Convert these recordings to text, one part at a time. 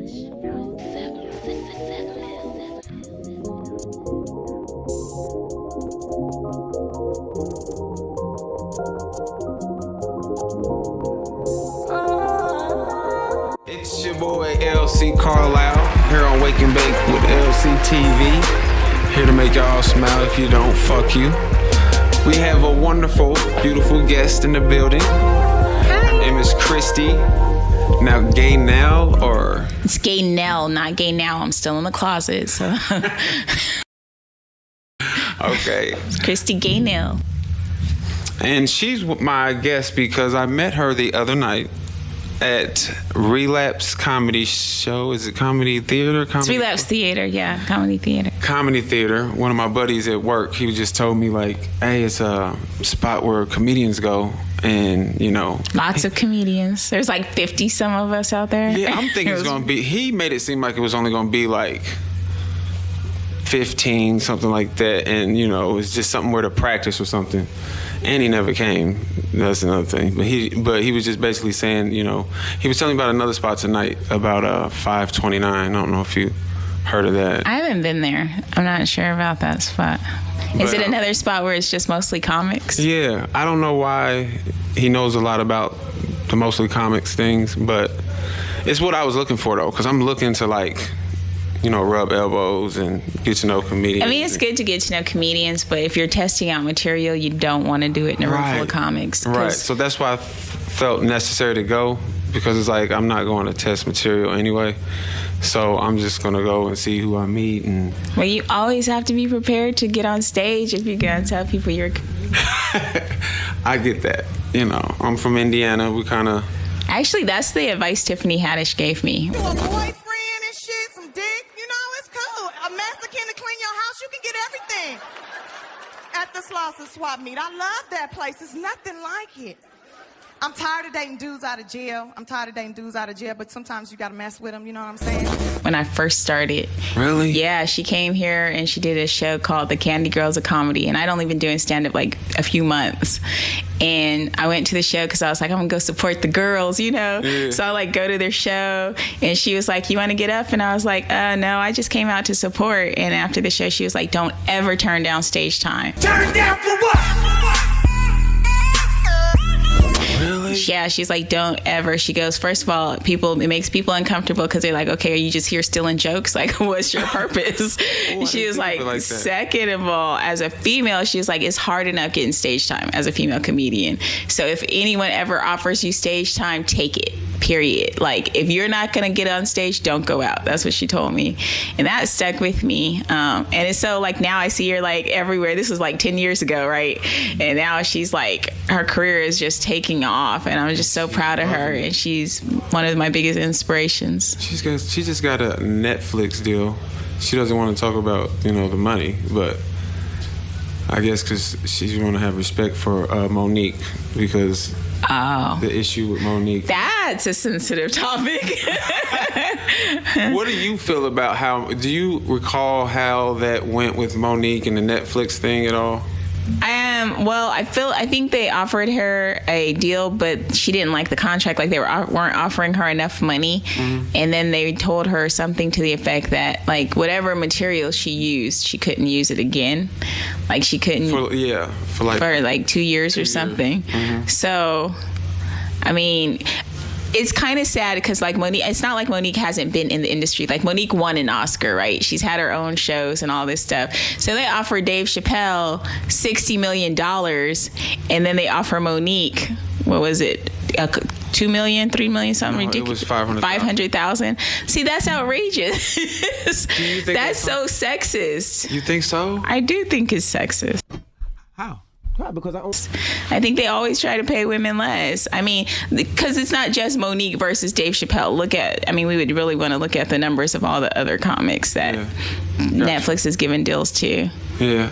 It's your boy LC Carlisle here on Wake and Bake with LCTV. Here to make y'all smile. If you don't, fuck you. We have a wonderful, beautiful guest in the building. Her name is Christy. Now, Gaynell or? It's Gaynell, not gay now. I'm still in the closet. So. Okay. It's Christy Gaynell. And she's my guest because I met her the other night at Relapse Comedy Show. Is it Comedy Theater? It's Relapse Theater, yeah. Comedy Theater. Comedy Theater. One of my buddies at work, he just told me, like, hey, it's a spot where comedians go. And, you know. Lots of comedians. There's like 50 some of us out there. Yeah, I'm thinking it's going to be. He made it seem like it was only going to be like 15, something like that. And, you know, it was just something where to practice or something. And he never came. That's another thing. But he was just basically saying, you know, he was telling me about another spot tonight about 529. I don't know if you heard of that. I haven't been there. I'm not sure about that spot. Is it another spot where it's just mostly comics? Yeah. I don't know why he knows a lot about the mostly comics things, but it's what I was looking for, though, because I'm looking to, like, you know, rub elbows and get to know comedians. I mean, it's good to get to know comedians, but if you're testing out material, you don't want to do it in a room full of comics. Right. So that's why I felt necessary to go, because it's like I'm not going to test material anyway. So I'm just going to go and see who I meet. And well, you always have to be prepared to get on stage if you're going to tell people you're... I get that. You know, I'm from Indiana. We kind of... Actually, that's the advice Tiffany Haddish gave me. You a boyfriend and shit, some dick, you know, it's cool. A Mexican to clean your house, you can get everything at the Slauson Swap Meet. I love that place. It's nothing like it. I'm tired of dating dudes out of jail. But sometimes you gotta mess with them, you know what I'm saying? When I first started. Really? Yeah, she came here and she did a show called The Candy Girls of Comedy. And I'd only been doing stand-up like a few months. And I went to the show because I was like, I'm gonna go support the girls, you know? Yeah. So I like go to their show and she was like, you wanna get up? And I was like, no, I just came out to support. And after the show, she was like, don't ever turn down stage time. Turn down for what? Really? Yeah, she's like, don't ever. She goes, first of all, it makes people uncomfortable because they're like, okay, are you just here stealing jokes? Like, what's your purpose? She was like second of all, as a female, she was like, it's hard enough getting stage time as a female comedian. So if anyone ever offers you stage time, take it. Period. Like, if you're not gonna get on stage, don't go out. That's what she told me, and that stuck with me. And it's so like now I see her like everywhere. This was like 10 years ago, right? And now she's like, her career is just taking off, and I'm just so proud of her. And she's one of my biggest inspirations. She just got a Netflix deal. She doesn't want to talk about, you know, the money, but I guess because she's want to have respect for Monique, because the issue with Monique. That's a sensitive topic. What do you feel about do you recall how that went with Monique and the Netflix thing at all? Well, I think they offered her a deal, but she didn't like the contract. Like they weren't offering her enough money. Mm-hmm. And then they told her something to the effect that like whatever material she used, she couldn't use it again. Like she couldn't for like 2 years or something. Mm-hmm. So, I mean, it's kind of sad because like Monique, it's not like Monique hasn't been in the industry. Like Monique won an Oscar, right? She's had her own shows and all this stuff. So they offer Dave Chappelle $60 million, and then they offer Monique, what was it? $2 million, $3 million, something ridiculous. It was 500,000. See, that's outrageous. That's so sexist. You think so? I do think it's sexist. How? Because I think they always try to pay women less. I mean, because it's not just Monique versus Dave Chappelle. We would really want to look at the numbers of all the other comics that Netflix has given deals to. Yeah.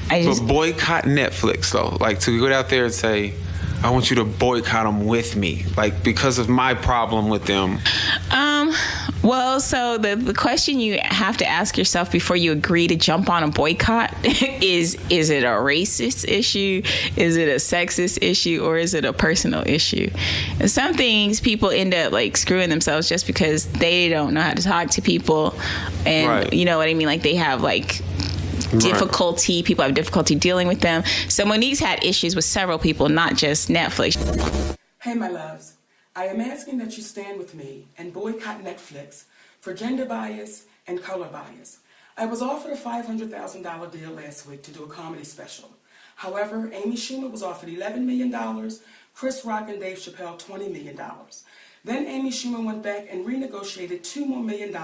But boycott Netflix, though. Like, to go out there and say, I want you to boycott them with me, like, because of my problem with them. Well, so the question you have to ask yourself before you agree to jump on a boycott is it a racist issue? Is it a sexist issue? Or is it a personal issue? And some things people end up like screwing themselves just because they don't know how to talk to people. And right. You know what I mean? Like they have like difficulty, people have difficulty dealing with them. So Monique's had issues with several people, not just Netflix. Hey, my loves. I am asking that you stand with me and boycott Netflix for gender bias and color bias. I was offered a $500,000 deal last week to do a comedy special. However, Amy Schumer was offered $11 million, Chris Rock and Dave Chappelle $20 million. Then Amy Schumer went back and renegotiated $2 more million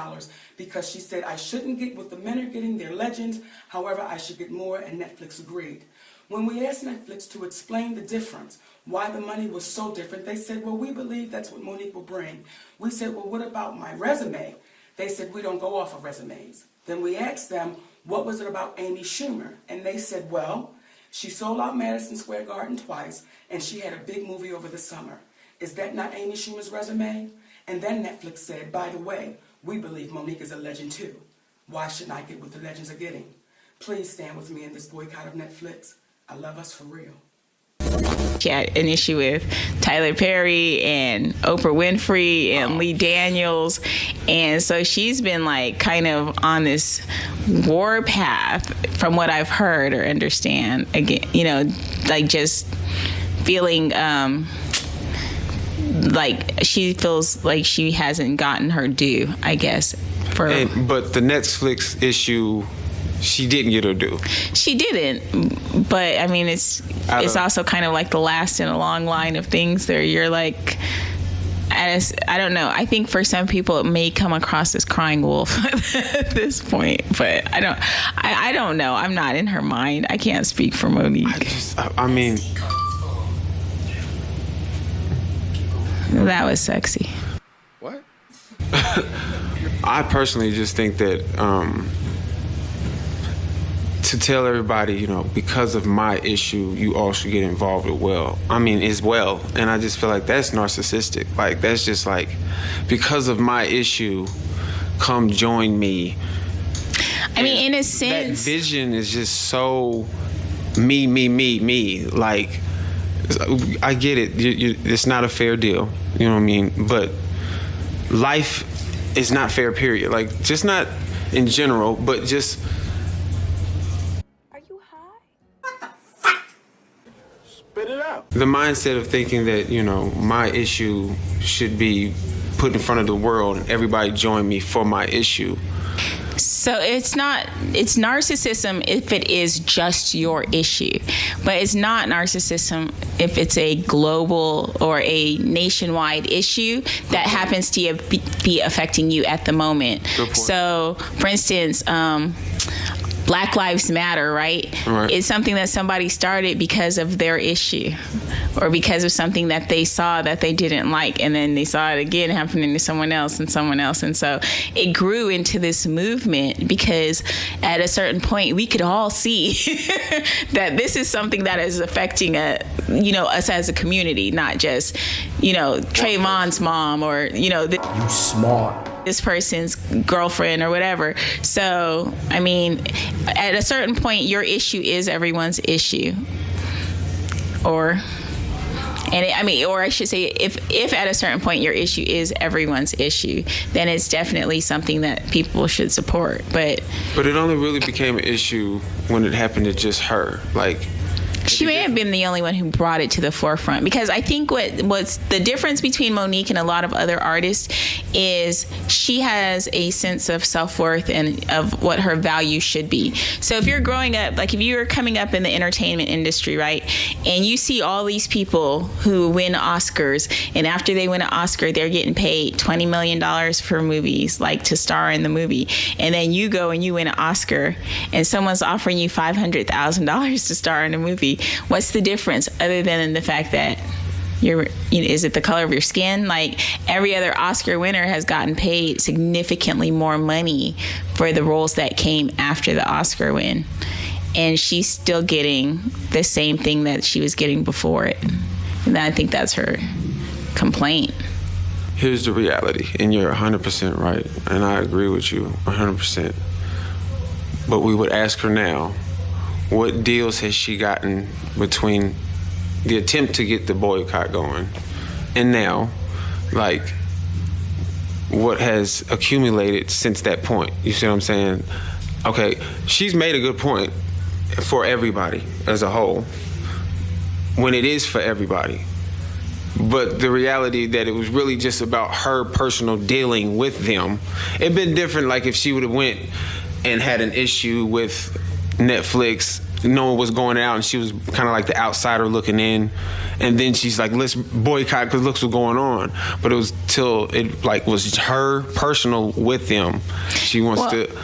because she said I shouldn't get what the men are getting, they're legends, however I should get more, and Netflix agreed. When we asked Netflix to explain the difference, why the money was so different, they said, well, we believe that's what Monique will bring. We said, well, what about my resume? They said, we don't go off of resumes. Then we asked them, what was it about Amy Schumer? And they said, well, she sold out Madison Square Garden twice, and she had a big movie over the summer. Is that not Amy Schumer's resume? And then Netflix said, by the way, we believe Monique is a legend too. Why shouldn't I get what the legends are getting? Please stand with me in this boycott of Netflix. I love us for real. She had an issue with Tyler Perry and Oprah Winfrey and Lee Daniels. And so she's been like kind of on this war path from what I've heard or understand. Again, you know, like just feeling like she feels like she hasn't gotten her due, I guess. But the Netflix issue, she didn't get her due. She didn't, but I mean, it's also kind of like the last in a long line of things that you're like, I don't know. I think for some people it may come across as crying wolf at this point, but I don't know. I'm not in her mind. I can't speak for Monique. I mean, that was sexy. What? I personally just think that to tell everybody, you know, because of my issue, you all should get involved as well. And I just feel like that's narcissistic. Like, that's just like, because of my issue, come join me. I mean, in a sense, that vision is just so me. Like, I get it. It's not a fair deal. You know what I mean? But life is not fair, period. Like, just not in general, but just... The mindset of thinking that, you know, my issue should be put in front of the world and everybody join me for my issue. So it's narcissism if it is just your issue, but it's not narcissism if it's a global or a nationwide issue that happens to be affecting you at the moment. So, for instance, Black Lives Matter, right? It's something that somebody started because of their issue or because of something that they saw that they didn't like, and then they saw it again happening to someone else and someone else. And so it grew into this movement because at a certain point we could all see that this is something that is affecting us as a community, not just, you know, Trayvon's mom or, you know, you smart. This person's girlfriend or whatever. So, I mean, at a certain point, your issue is everyone's issue. Or I should say, if at a certain point your issue is everyone's issue, then it's definitely something that people should support. But it only really became an issue when it happened to just her. Like, she may have been the only one who brought it to the forefront, because I think what's the difference between Monique and a lot of other artists is she has a sense of self-worth and of what her value should be. So if you're growing up, like if you're coming up in the entertainment industry, right, and you see all these people who win Oscars, and after they win an Oscar, they're getting paid $20 million for movies, like to star in the movie, and then you go and you win an Oscar, and someone's offering you $500,000 to star in a movie. What's the difference other than the fact that is it the color of your skin? Like, every other Oscar winner has gotten paid significantly more money for the roles that came after the Oscar win. And she's still getting the same thing that she was getting before it. And I think that's her complaint. Here's the reality, and you're 100% right, and I agree with you 100%. But we would ask her now, what deals has she gotten between the attempt to get the boycott going and now? Like, what has accumulated since that point? You see what I'm saying? Okay, she's made a good point for everybody as a whole, when it is for everybody. But the reality that it was really just about her personal dealing with them. It'd been different, like, if she would have went and had an issue with Netflix, knowing what's going out, and she was kind of like the outsider looking in, and then she's like, let's boycott because look what's going on. But it was till it like was her personal with them. She wants to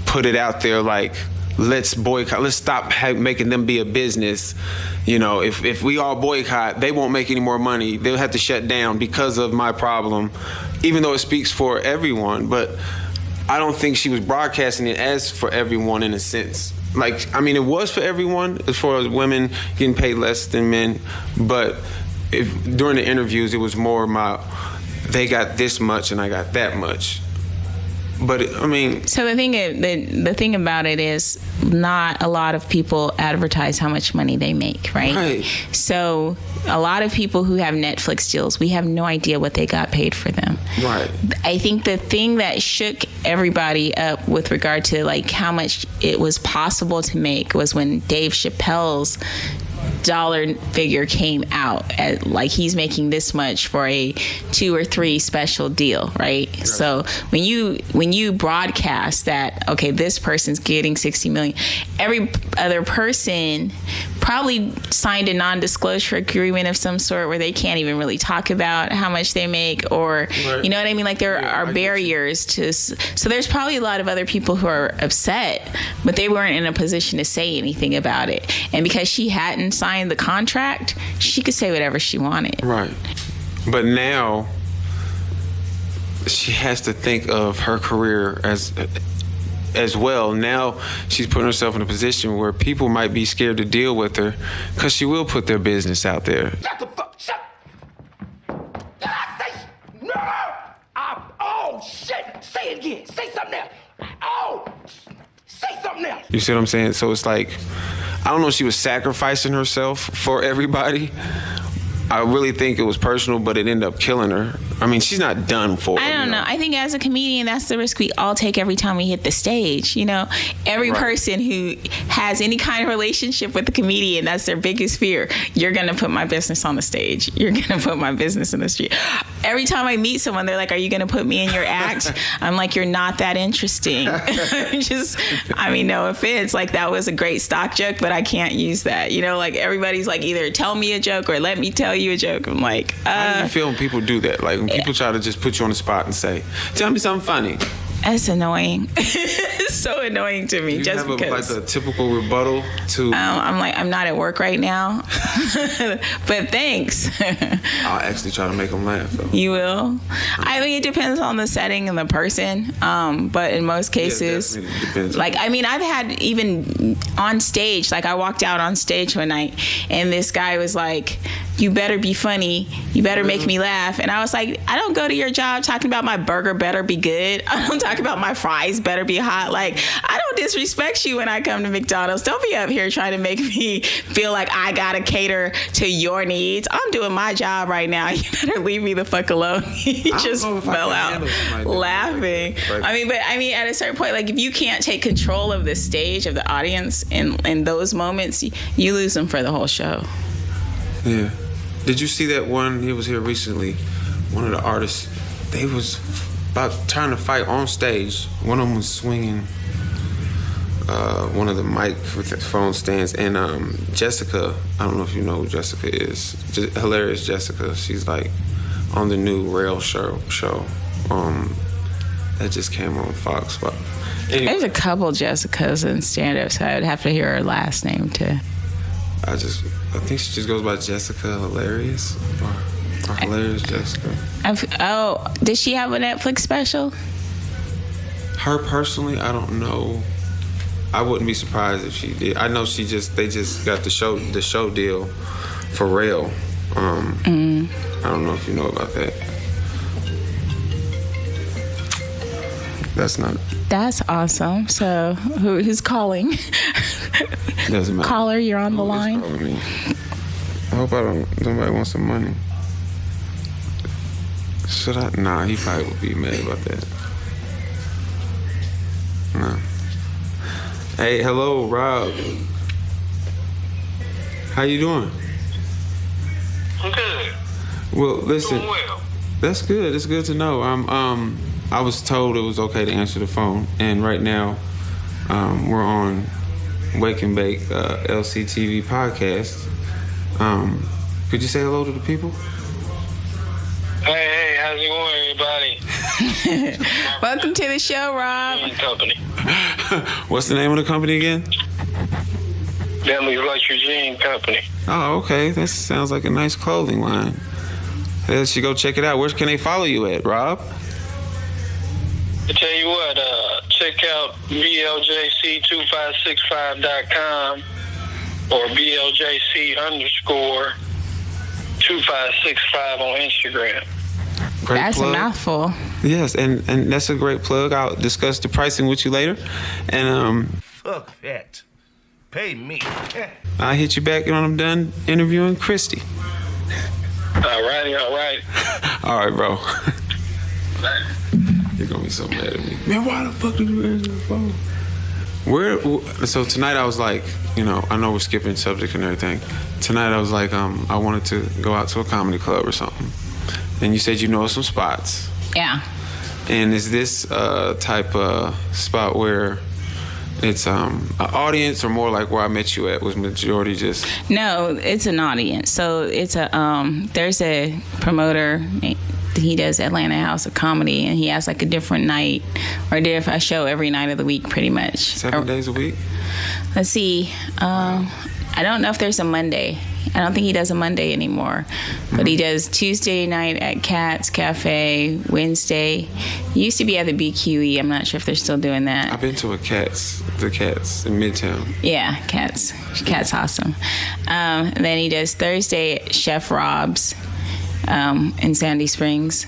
put it out there like, let's boycott, let's stop making them be a business. You know, if we all boycott, they won't make any more money. They'll have to shut down because of my problem, even though it speaks for everyone. But I don't think she was broadcasting it as for everyone in a sense. Like, I mean, it was for everyone as far as women getting paid less than men. But during the interviews, it was more about they got this much and I got that much. But I mean, so the thing about it is, not a lot of people advertise how much money they make, right? Right. So a lot of people who have Netflix deals, we have no idea what they got paid for them. Right. I think the thing that shook everybody up with regard to like how much it was possible to make was when Dave Chappelle's dollar figure came out at like he's making this much for a 2 or 3 special deal, right? So when you broadcast that, okay, this person's getting 60 million, every other person probably signed a non-disclosure agreement of some sort where they can't even really talk about how much they make, or you know what I mean? Like there are barriers to, so there's probably a lot of other people who are upset, but they weren't in a position to say anything about it. And because she hadn't signed the contract, she could say whatever she wanted. Right. But now she has to think of her career as well. Now she's putting herself in a position where people might be scared to deal with her because she will put their business out there. Shut the fuck, shut. Did I say, no? Oh, shit. Say it again. Say something else. Oh, say something else. You see what I'm saying? So it's like, I don't know if she was sacrificing herself for everybody. I really think it was personal, but it ended up killing her. I mean, she's not done for it. I don't know. I think as a comedian, that's the risk we all take every time we hit the stage. You know, every person who has any kind of relationship with the comedian, that's their biggest fear. You're going to put my business on the stage. You're going to put my business in the street. Every time I meet someone, they're like, are you going to put me in your act? I'm like, you're not that interesting. I mean, no offense. Like, that was a great stock joke, but I can't use that. You know, like, everybody's like, either tell me a joke or let me tell you a joke. I'm like, how do you feel when people do that? Like, when people try to just put you on the spot and say, tell me something funny. That's annoying. It's so annoying to me. Do you just have because like a typical rebuttal to? I'm like, I'm not at work right now, but thanks. I'll actually try to make them laugh, though. You will. I mean, it depends on the setting and the person. But in most cases, like, I mean, I've had even on stage, like I walked out on stage one night and this guy was like, you better be funny. You better make me laugh. And I was like, I don't go to your job talking about my burger better be good. I don't talk about my fries better be hot. Like, I don't disrespect you when I come to McDonald's. Don't be up here trying to make me feel like I gotta cater to your needs. I'm doing my job right now. You better leave me the fuck alone. He just fell out laughing. I mean, at a certain point, like, if you can't take control of the stage, of the audience in those moments, you lose them for the whole show. Yeah. Did you see that one? He was here recently. One of the artists, they was about trying to fight on stage. One of them was swinging one of the mic with the phone stands. And Jessica, I don't know if you know who Jessica is. Hilarious Jessica. She's like on the new Rail show. That just came on Fox. But anyway, there's a couple Jessicas in stand-up, so I'd have to hear her last name too. I think she just goes by Jessica Hilarious or Hilarious Jessica. Did she have a Netflix special? Her personally, I don't know. I wouldn't be surprised if she did. I know they just got the show deal for Rail. I don't know if you know about that. That's not. That's awesome. So who's calling? Doesn't matter. Caller, you're on the line. Calling me. I hope nobody wants some money. Should I? Nah, he probably would be mad about that. Nah. Hey, hello, Rob. How you doing? I'm good. Well, listen. Doing well. That's good. It's good to know. I was told it was okay to answer the phone, and right now, we're on Wake&Bake LCTV podcast. Could you say hello to the people? Hey, how's it going, everybody? Welcome to the show, Rob. Company. What's the name of the company again? Bentley's Luxury Jean Company. Oh, okay. That sounds like a nice clothing line. They should go check it out. Where can they follow you at, Rob? I tell you what, check out BLJC2565.com or BLJC_2565 on Instagram. Great That's plug. a mouthful. Yes, and that's a great plug. I'll discuss the pricing with you later. And Fuck that. Pay me. I'll hit you back when I'm done interviewing Christy. All righty. All right, bro. You're gonna be so mad at me. Man, why the fuck did you answer the phone? So tonight I was like, I know we're skipping subject and everything. Tonight I was like, I wanted to go out to a comedy club or something. And you said you know some spots. Yeah. And is this type of spot where it's an audience, or more like where I met you at was majority just? No, it's an audience. So it's there's a promoter. He does Atlanta House of Comedy, and he has like a different night or a show every night of the week, pretty much. 7 days a week? Let's see. I don't know if there's a Monday. I don't think he does a Monday anymore. But he does Tuesday night at Cat's Cafe, Wednesday. He used to be at the BQE. I'm not sure if they're still doing that. I've been to the Cats in Midtown. Yeah, Cat's. Cat's awesome. And then he does Thursday at Chef Rob's in Sandy Springs.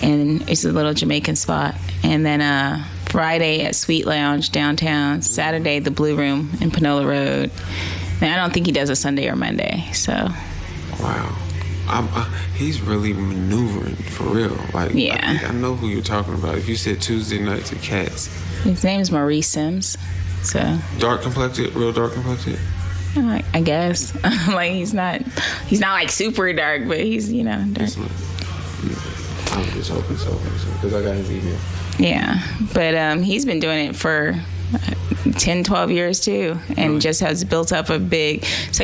And it's a little Jamaican spot. And then Friday at Sweet Lounge downtown. Saturday, the Blue Room in Panola Road. And I don't think he does a Sunday or Monday, so. Wow. He's really maneuvering for real. Like, Yeah. I think I know who you're talking about. If you said Tuesday nights at Cats. His name is Maurice Sims, so. Dark complected, real dark complected? I guess. Like, he's not like super dark, but he's, dark. I'm just hoping so, because I got his email. Yeah, but he's been doing it for 10, 12 years too, and just has built up so he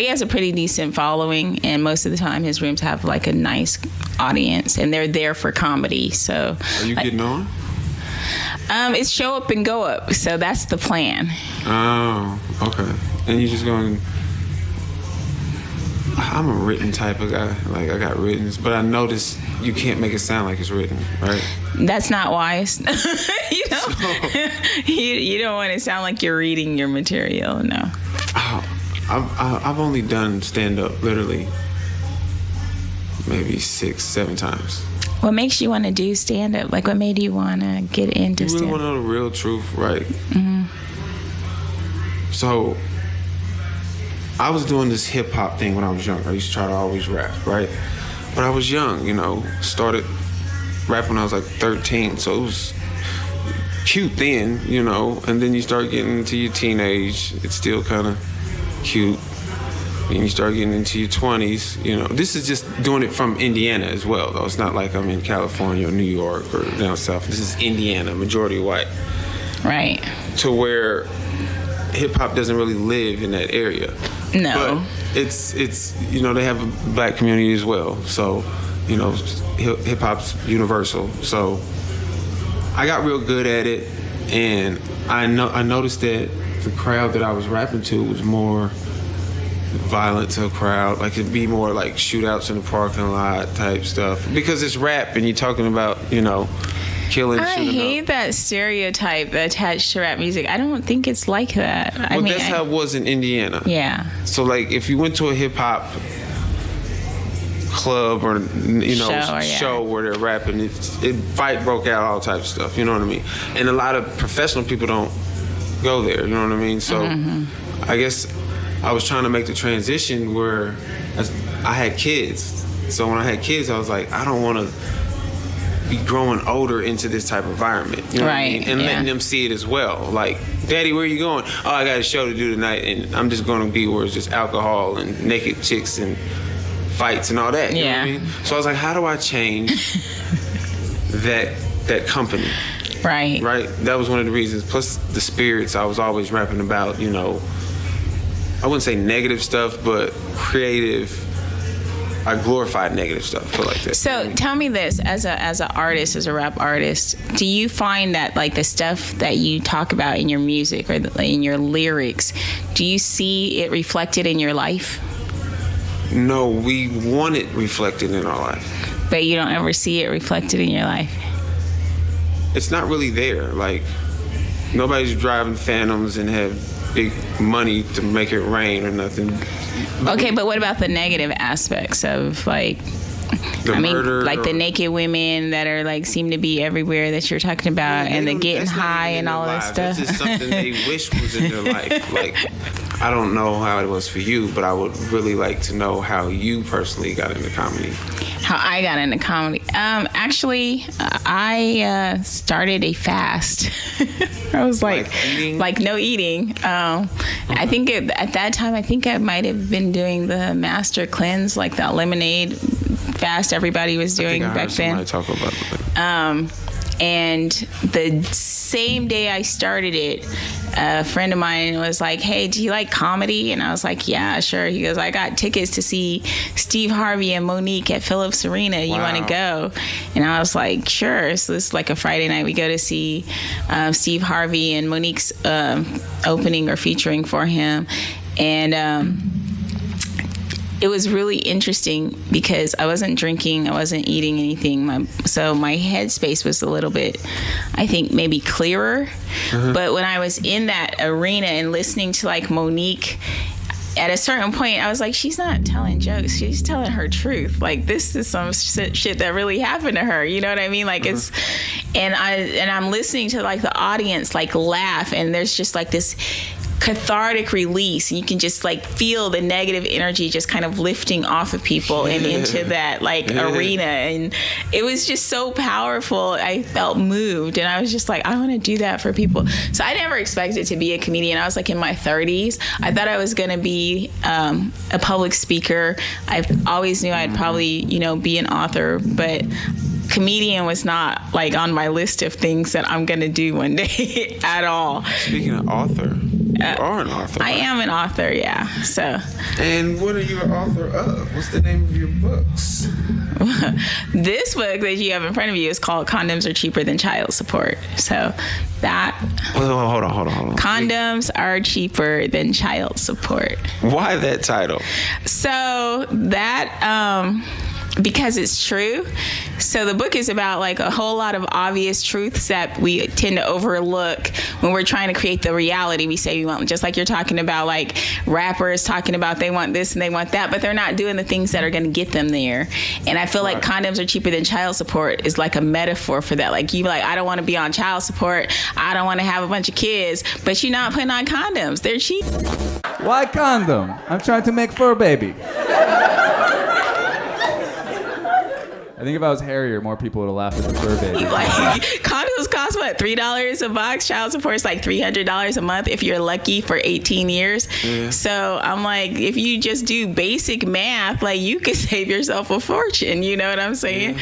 has a pretty decent following, and most of the time his rooms have like a nice audience, and they're there for comedy. So Are you getting on? It's show up and go up, so that's the plan. Oh, okay. And you just going, I'm a written type of guy. Like, I got writtens, but I noticed you can't make it sound like it's written, right? That's not wise. You don't want to sound like you're reading your material, no. I've only done stand-up literally maybe 6-7 times. What makes you want to do stand-up? Like, what made you want to get into You really stand-up? want to know the real truth, right? Mm-hmm. So, I was doing this hip-hop thing when I was younger. I used to try to always rap, right? But I was young, started rapping when I was like 13, so it was cute then, and then you start getting into your teenage, it's still kind of cute. And you start getting into your 20s, This is just doing it from Indiana as well, though. It's not like I'm in California or New York or down south. This is Indiana, majority white. Right. To where hip-hop doesn't really live in that area. No. But it's they have a black community as well. So, hip-hop's universal. So I got real good at it, and I noticed that the crowd that I was rapping to was more violent to a crowd. Like, it'd be more like shootouts in the parking lot type stuff. Because it's rap and you're talking about, killing, I shooting hate up. that stereotype attached to rap music. I don't think it's like that. Well, that's how it was in Indiana. Yeah. So, like, if you went to a hip-hop club or show Yeah. where they're rapping. Fight broke out, all types of stuff. You know what I mean? And a lot of professional people don't go there. You know what I mean? So I guess I was trying to make the transition where I had kids. So when I had kids, I was like, I don't want to be growing older into this type of environment. You know what I mean? And letting them see it as well. Like, Daddy, where you going? Oh, I got a show to do tonight, and I'm just going to be where it's just alcohol and naked chicks and fights and all that. You know what I mean? So I was like, how do I change that company? Right. That was one of the reasons. Plus the spirits I was always rapping about, you know, I wouldn't say negative stuff, but creative. I glorified negative stuff, put like that. So tell me this, as an artist, as a rap artist, do you find that like the stuff that you talk about in your music or in your lyrics, do you see it reflected in your life? No, we want it reflected in our life. But you don't ever see it reflected in your life? It's not really there. Like, nobody's driving Phantoms and have big money to make it rain or nothing. Okay, but what about the negative aspects of like, murder, like the naked women that are like seem to be everywhere that you're talking about, and the getting high and all that stuff? That's just something they wish was in their life. Like, I don't know how it was for you, but I would really like to know how you personally got into comedy. How I got into comedy? Actually, I started a fast. I was like no eating. I think at that time, I think I might have been doing the master cleanse, like the lemonade fast everybody was doing back then. Talk about it. And the same day I started it, a friend of mine was like, hey, do you like comedy? And I was like, yeah, sure. He goes, I got tickets to see Steve Harvey and Monique at Phillips Arena. You want to go? And I was like, sure. So this is like a Friday night. We go to see Steve Harvey and Monique's opening or featuring for him. And it was really interesting because I wasn't drinking, I wasn't eating anything. So my headspace was a little bit, I think, maybe clearer. But when I was in that arena and listening to like Monique, at a certain point, I was like, she's not telling jokes. She's telling her truth. Like, this is some shit that really happened to her. You know what I mean? Like, it's, and I'm listening to like the audience like laugh, and there's just like this cathartic release, and you can just like feel the negative energy just kind of lifting off of people and into that like arena, and it was just so powerful. I felt moved, and I was just like, I want to do that for people. So I never expected to be a comedian. I was like in my 30s. I thought I was going to be a public speaker. I always knew I'd probably, be an author, but comedian was not like on my list of things that I'm going to do one day at all. Speaking of author, you are an author. I am an author, yeah. So. And what are you an author of? What's the name of your books? This book that you have in front of you is called Condoms Are Cheaper Than Child Support. So that. Hold on. Condoms are cheaper than child support. Why that title? So that, because it's true. So the book is about like a whole lot of obvious truths that we tend to overlook when we're trying to create the reality we say we want. Just like you're talking about, like rappers talking about they want this and they want that, but they're not doing the things that are going to get them there. And I feel like condoms are cheaper than child support is like a metaphor for that. Like, you like, I don't want to be on child support. I don't want to have a bunch of kids, but you're not putting on condoms. They're cheap. Why condom? I'm trying to make fur baby. I think if I was hairier, more people would have laughed at the fur baby. Like, condoms cost what, $3 a box? Child support is like $300 a month if you're lucky for 18 years. Yeah. So I'm like, if you just do basic math, like you could save yourself a fortune. You know what I'm saying?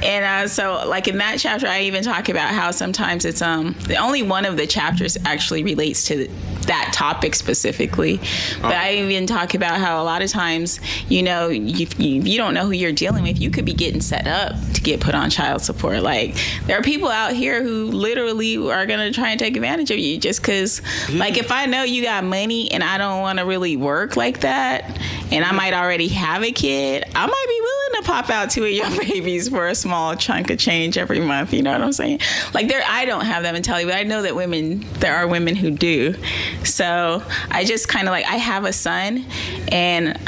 Yeah. And so like in that chapter, I even talk about how sometimes it's the only one of the chapters actually relates to that topic specifically. But I even talk about how a lot of times, if you don't know who you're dealing with, you could be getting set up to get put on child support. Like, there are people out here who literally are going to try and take advantage of you just because, like, if I know you got money and I don't want to really work like that, and I might already have a kid, I might be willing to pop out 2 of your babies for a small chunk of change every month. You know what I'm saying? Like, I don't have that mentality, but I know that there are women who do. So I just kind of like, I have a son, and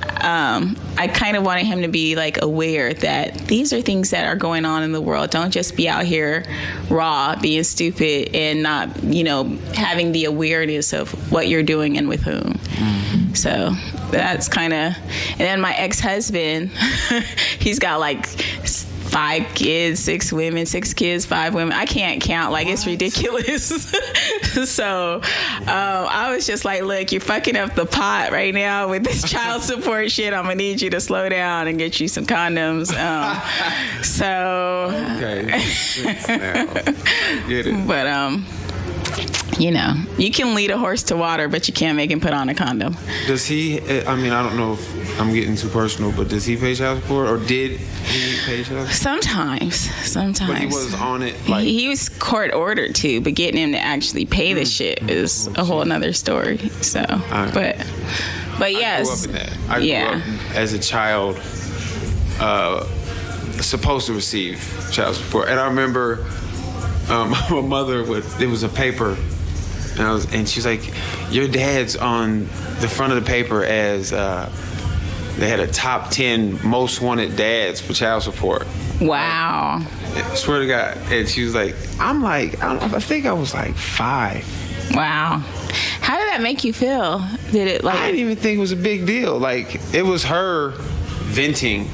I kind of wanted him to be like aware that these are things that are going on in the world. Don't just be out here raw, being stupid, and not, you know, having the awareness of what you're doing and with whom. So that's kind of, and then my ex-husband, he's got like 5 kids, 6 women, 6 kids, 5 women. I can't count. Like, it's ridiculous. So I was just like, look, you're fucking up the pot right now with this child support shit. I'm going to need you to slow down and get you some condoms. Okay. Get it. But, you know, you can lead a horse to water, but you can't make him put on a condom. Does he, I mean, I don't know if I'm getting too personal, but does he pay child support, or did he pay child support? Sometimes. But he was on it, like... He was court ordered to, but getting him to actually pay the shit is a whole nother story. So, but yes. I grew up in that. I grew up as a child supposed to receive child support. And I remember my mother it was a paper, and she's like, your dad's on the front of the paper as they had a top 10 most wanted dads for child support. Wow. I swear to God. And she was like, I think I was like 5. Wow. How did that make you feel? Did it like... I didn't even think it was a big deal. Like, it was her venting.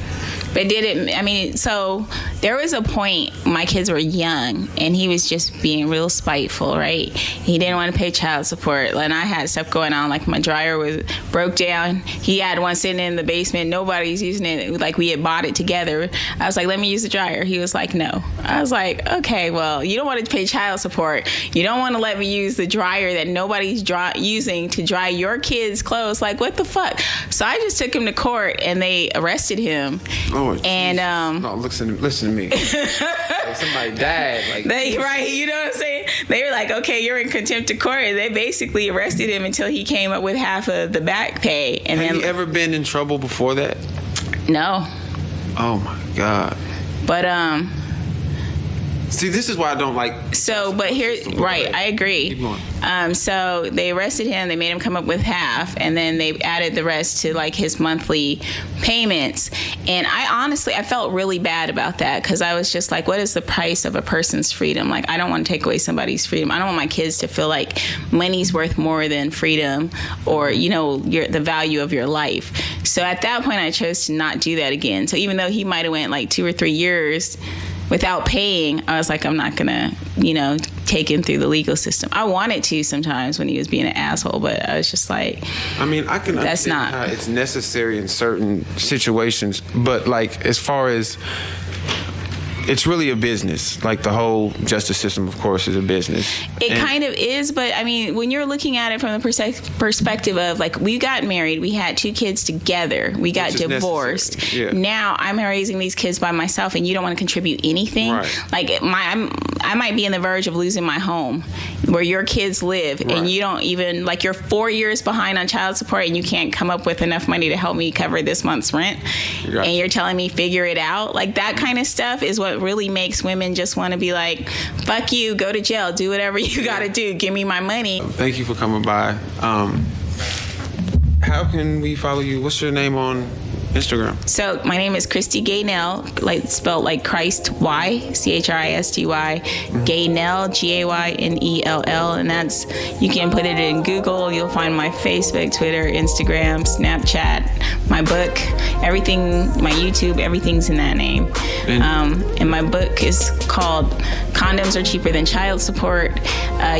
But did it, I mean, so there was a point, my kids were young, and he was just being real spiteful, right? He didn't want to pay child support, and I had stuff going on, like my dryer broke down. He had one sitting in the basement. Nobody's using it. Like, we had bought it together. I was like, let me use the dryer. He was like, no. I was like, okay, well, you don't want to pay child support. You don't want to let me use the dryer that nobody's using to dry your kids' clothes. Like, what the fuck? So I just took him to court, and they arrested him. Oh, and no, listen to me. Like, somebody died. Like, right, you know what I'm saying? They were like, okay, you're in contempt of court. And they basically arrested him until he came up with half of the back pay. And Have you ever been in trouble before that? No. Oh my God. But see, this is why I don't like. So, but here, right, I agree. Keep going. So they arrested him. They made him come up with half, and then they added the rest to like his monthly payments. And I felt really bad about that, because I was just like, what is the price of a person's freedom? Like, I don't want to take away somebody's freedom. I don't want my kids to feel like money's worth more than freedom, or, you know, the value of your life. So at that point, I chose to not do that again. So even though he might have went like 2 or 3 years without paying, I was like, I'm not gonna, you know, take him through the legal system. I wanted to sometimes when he was being an asshole, but I was just like, I mean, I can understand how it's necessary in certain situations, but like, as far as, it's really a business. Like, the whole justice system, of course, is a business. It kind of is, but I mean, when you're looking at it from the perspective of, like, we got married, we had 2 kids together, we got divorced. Yeah. Now I'm raising these kids by myself, and you don't want to contribute anything. Right. Like, I might be on the verge of losing my home where your kids live, right. and you don't even, like, you're 4 years behind on child support, and you can't come up with enough money to help me cover this month's rent. And you're telling me figure it out. Like, that kind of stuff is what really makes women just want to be like, fuck you, go to jail, do whatever you gotta do, give me my money. Thank you for coming by. How can we follow you? What's your name on Instagram? So my name is Christy Gaynell, like spelled like Christ Y, Christy, Gaynell, Gaynell, and that's, you can put it in Google. You'll find my Facebook, Twitter, Instagram, Snapchat, my book, everything, my YouTube, everything's in that name. And my book is called Condoms Are Cheaper Than Child Support.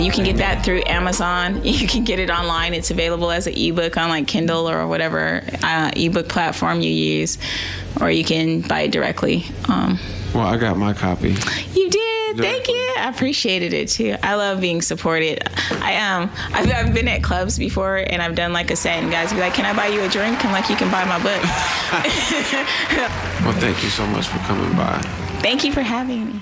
You can get that through Amazon. You can get it online. It's available as an ebook on like Kindle or whatever ebook platform you use, or you can buy it directly. Well, I got my copy. You did? Thank you. I appreciated it too. I love being supported. I've been at clubs before, and I've done like a set, and guys be like, can I buy you a drink? I'm like, you can buy my book. Well, thank you so much for coming by. Thank you for having me.